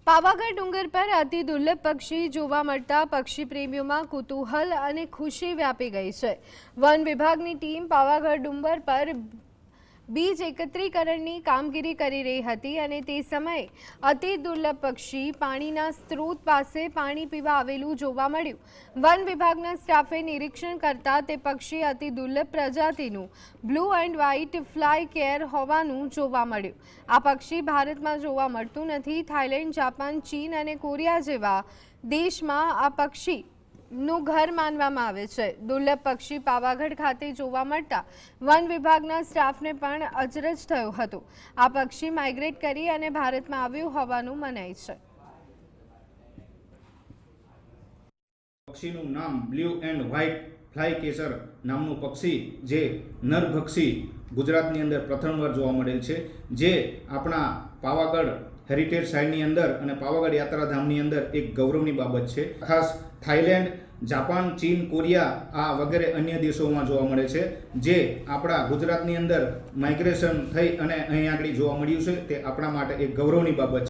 પાવાગઢ ડુંગર પર અતિ દુર્લભ પક્ષી જોવા મળતા પક્ષી પ્રેમીઓમાં કુતૂહલ અને ખુશી વ્યાપી ગઈ છે। વન વિભાગની ટીમ પાવાગઢ ડુંગર પર બીજ એકત્રીકરણની કામગીરી કરી રહી હતી અને તે સમયે અતિ દુર્લભ પક્ષી પાણીના સ્ત્રોત પાસે પાણી પીવા આવેલું જોવા મળ્યું। વન વિભાગના સ્ટાફે નિરીક્ષણ કરતા તે પક્ષી અતિ દુર્લભ પ્રજાતિનું blue and white flycatcher હોવાનું જોવા મળ્યું। આ પક્ષી ભારતમાં જોવા મળતું નથી। થાઇલેન્ડ, જાપાન, ચીન અને કોરિયા જેવા દેશમાં આ પક્ષી નું ઘર માનવામાં આવે છે। દુર્લભ પક્ષી પાવાગઢ ખાતે જોવા મળતા વન વિભાગના સ્ટાફને પણ અચરજ થયો હતો। આ પક્ષી માઇગ્રેટ કરી અને ભારતમાં આવ્યું હોવાનું મનાય છે। પક્ષીનું નામ બ્લુ એન્ડ વ્હાઇટ ફ્લાય કેસર નામનું પક્ષી જે નરભક્ષી ગુજરાતની અંદર પ્રથમવાર જોવા મળેલ છે, જે આપણા પાવાગઢ હેરિટેજ સાઇટની અંદર અને પાવાગઢ યાત્રાધામની અંદર એક ગૌરવની બાબત છે। ખાસ થાઇલેન્ડ, જાપાન, ચીન, કોરિયા આ વગેરે અન્ય દેશોમાં જોવા મળે છે, જે આપણા ગુજરાતની અંદર માઇગ્રેશન થઈ અને અહીં આગળ જોવા મળ્યું છે, તે આપણા માટે એક ગૌરવની બાબત છે।